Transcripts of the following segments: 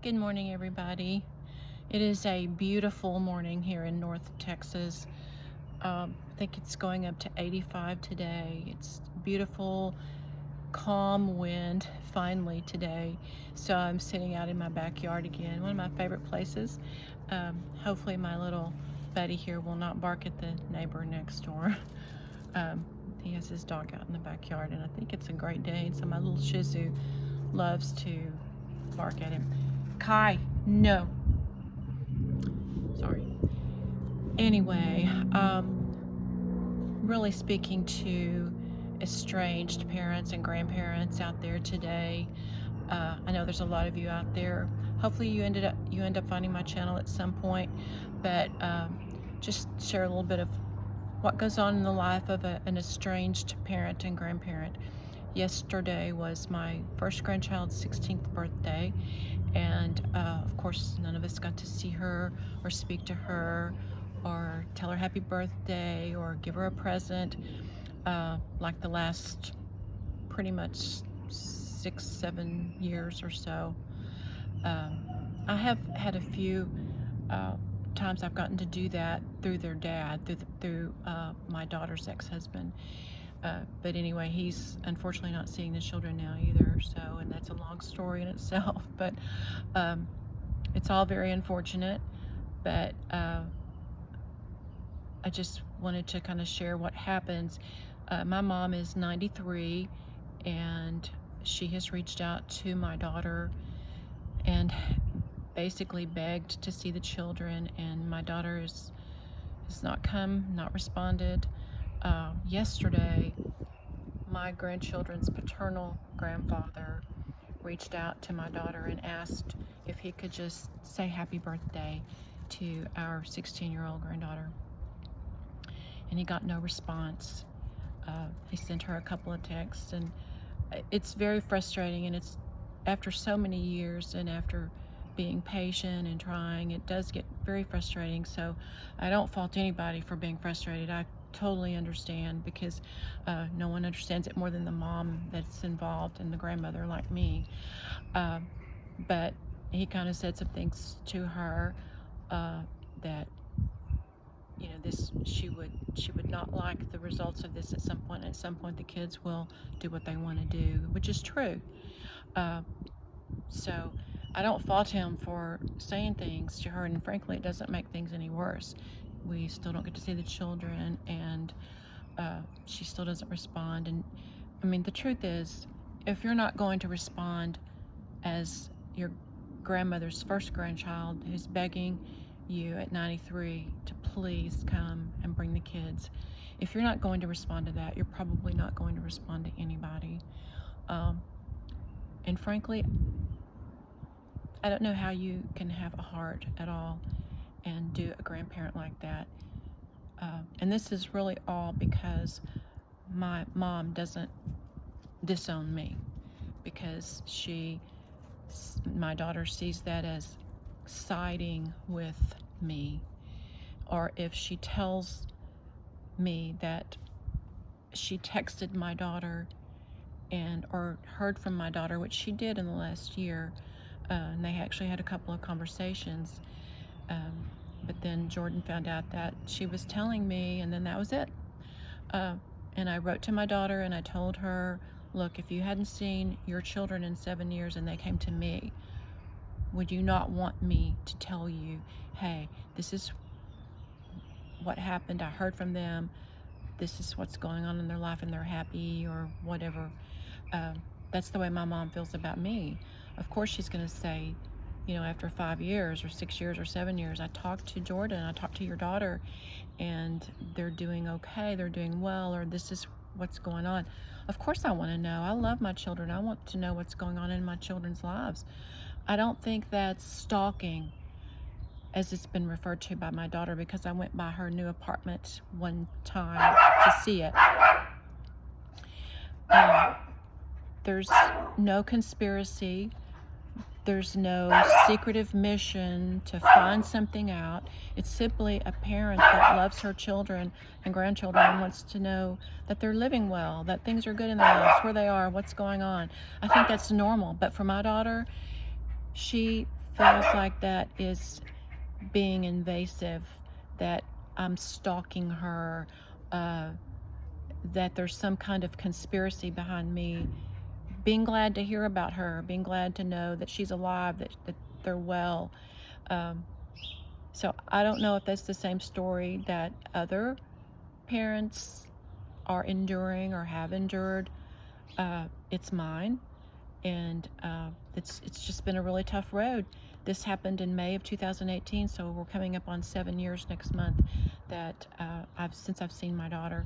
Good morning, everybody. It is a beautiful morning here in North Texas. I think it's going up to 85 today. It's beautiful, calm wind finally today. So I'm sitting out in my backyard again, one of my favorite places. Hopefully my little buddy here will not bark at the neighbor next door. He has his dog out in the backyard, and I think it's a Great Dane, so my little Shih Tzu loves to bark at him. Kai, no. Sorry. Anyway, really speaking to estranged parents and grandparents out there today. I know there's a lot of you out there. Hopefully you end up finding my channel at some point, but just share a little bit of what goes on in the life of an estranged parent and grandparent. Yesterday was my first grandchild's 16th birthday, and of course none of us got to see her or speak to her or tell her happy birthday or give her a present like the last pretty much 6-7 years or so. I have had a few times I've gotten to do that through their dad, through my daughter's ex-husband. But anyway, he's unfortunately not seeing the children now either, so, and that's a long story in itself, but it's all very unfortunate. But I just wanted to kind of share what happens. My mom is 93, and she has reached out to my daughter and basically begged to see the children, and my daughter has not come, not responded. Yesterday, my grandchildren's paternal grandfather reached out to my daughter and asked if he could just say happy birthday to our 16-year-old granddaughter, and he got no response. He sent her a couple of texts, and it's very frustrating, and it's after so many years and after being patient and trying, it does get very frustrating. So I don't fault anybody for being frustrated. I totally understand, because no one understands it more than the mom that's involved and the grandmother like me. But he kind of said some things to her that, you know, she would not like the results of this at some point. At some point the kids will do what they want to do, which is true. So I don't fault him for saying things to her, and frankly it doesn't make things any worse. We still don't get to see the children, and she still doesn't respond. And I mean, the truth is, if you're not going to respond as your grandmother's first grandchild who's begging you at 93 to please come and bring the kids, if you're not going to respond to that, you're probably not going to respond to anybody. And frankly, I don't know how you can have a heart at all and do a grandparent like that. And this is really all because my mom doesn't disown me, because my daughter sees that as siding with me. Or if she tells me that she texted my daughter or heard from my daughter, which she did in the last year, and they actually had a couple of conversations, but then Jordan found out that she was telling me, and then that was it. And I wrote to my daughter and I told her, look, if you hadn't seen your children in 7 years and they came to me, would you not want me to tell you, hey, this is what happened, I heard from them, this is what's going on in their life, and they're happy, or whatever. That's the way my mom feels about me. Of course she's going to say, you know, after 5 years or 6 years or 7 years, I talked to Jordan, I talked to your daughter, and they're doing okay, they're doing well, or this is what's going on. Of course I want to know. I love my children. I want to know what's going on in my children's lives. I don't think that's stalking, as it's been referred to by my daughter, because I went by her new apartment one time to see it. There's no conspiracy. There's no secretive mission to find something out. It's simply a parent that loves her children and grandchildren and wants to know that they're living well, that things are good in their lives, where they are, what's going on. I think that's normal. But for my daughter, she feels like that is being invasive, that I'm stalking her, uh, that there's some kind of conspiracy behind me being glad to hear about her, being glad to know that she's alive, that they're well. Um, so I don't know if that's the same story that other parents are enduring or have endured. It's mine, and it's just been a really tough road. This happened in May of 2018, so we're coming up on 7 years next month that I've seen my daughter.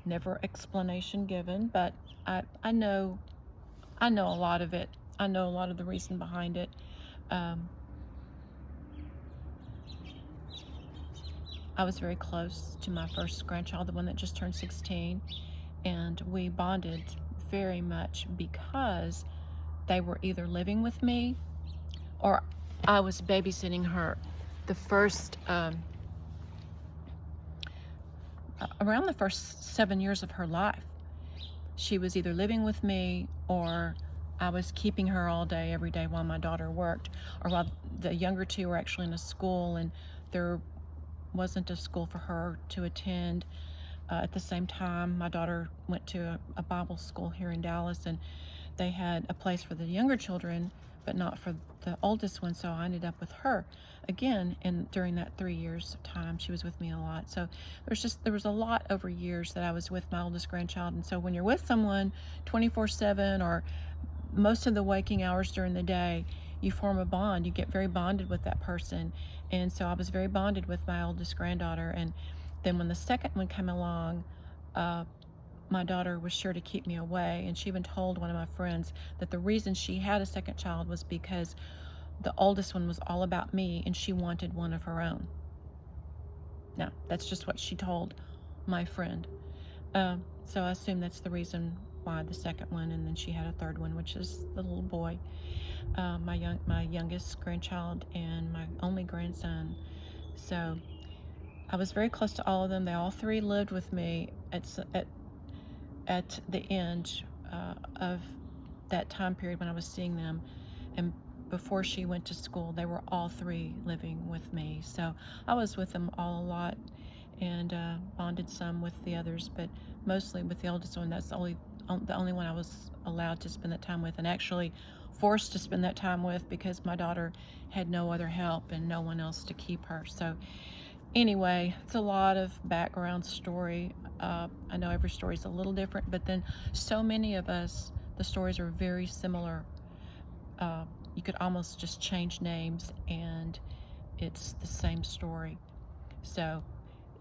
Never explanation given, but I know a lot of it. I know a lot of the reason behind it. Um, I was very close to my first grandchild, the one that just turned 16, and we bonded very much because they were either living with me or I was babysitting her. The first, around the first 7 years of her life, she was either living with me or I was keeping her all day, every day while my daughter worked, or while the younger two were actually in a school and there wasn't a school for her to attend. At the same time, my daughter went to a Bible school here in Dallas, and they had a place for the younger children, but not for the oldest one, so I ended up with her again. And during that 3 years of time, she was with me a lot. So there was a lot over years that I was with my oldest grandchild. And so when you're with someone 24/7 or most of the waking hours during the day, you form a bond. You get very bonded with that person. And so I was very bonded with my oldest granddaughter. And then when the second one came along, uh, my daughter was sure to keep me away, and she even told one of my friends that the reason she had a second child was because the oldest one was all about me and she wanted one of her own. Now, that's just what she told my friend. So I assume that's the reason why the second one, and then she had a third one, which is the little boy, my youngest grandchild and my only grandson. So I was very close to all of them. They all three lived with me at the end of that time period when I was seeing them. And before she went to school, they were all three living with me. So I was with them all a lot and bonded some with the others, but mostly with the oldest one. That's the only one I was allowed to spend that time with, and actually forced to spend that time with because my daughter had no other help and no one else to keep her. So anyway, it's a lot of background story. I know every story is a little different, but then so many of us, the stories are very similar. You could almost just change names and it's the same story. So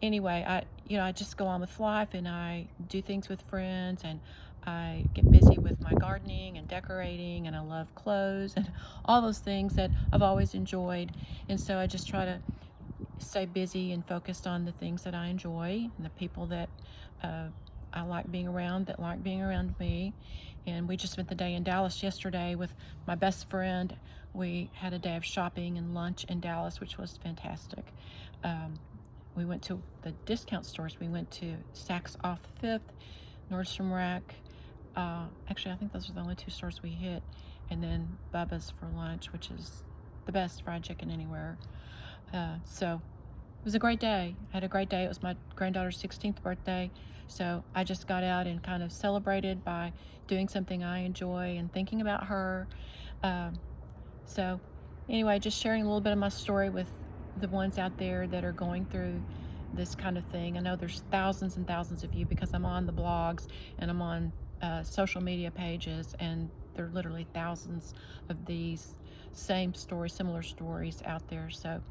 anyway, I just go on with life and I do things with friends and I get busy with my gardening and decorating, and I love clothes and all those things that I've always enjoyed. And so I just try to stay busy and focused on the things that I enjoy and the people that I like being around, that like being around me. And we just spent the day in Dallas yesterday with my best friend. We had a day of shopping and lunch in Dallas, which was fantastic. We went to the discount stores. We went to Saks Off Fifth, Nordstrom Rack. Actually, I think those are the only two stores we hit. And then Bubba's for lunch, which is the best fried chicken anywhere. So it was a great day. I had a great day. It was my granddaughter's 16th birthday. So I just got out and kind of celebrated by doing something I enjoy and thinking about her. So anyway, just sharing a little bit of my story with the ones out there that are going through this kind of thing. I know there's thousands and thousands of you because I'm on the blogs and I'm on social media pages, and there are literally thousands of these same stories, similar stories out there. So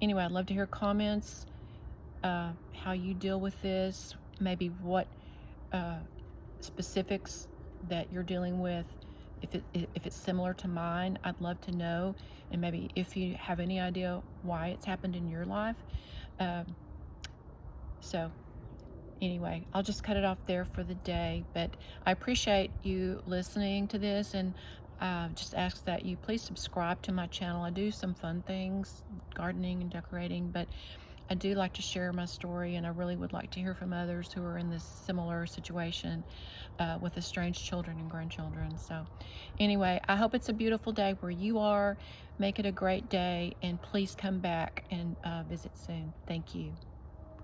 anyway, I'd love to hear comments, how you deal with this, maybe what specifics that you're dealing with. If it's similar to mine, I'd love to know, and maybe if you have any idea why it's happened in your life. So anyway, I'll just cut it off there for the day, but I appreciate you listening to this, and just ask that you please subscribe to my channel. I do some fun things, gardening and decorating, but I do like to share my story, and I really would like to hear from others who are in this similar situation with estranged children and grandchildren. So, anyway, I hope it's a beautiful day where you are. Make it a great day, and please come back and visit soon. Thank you.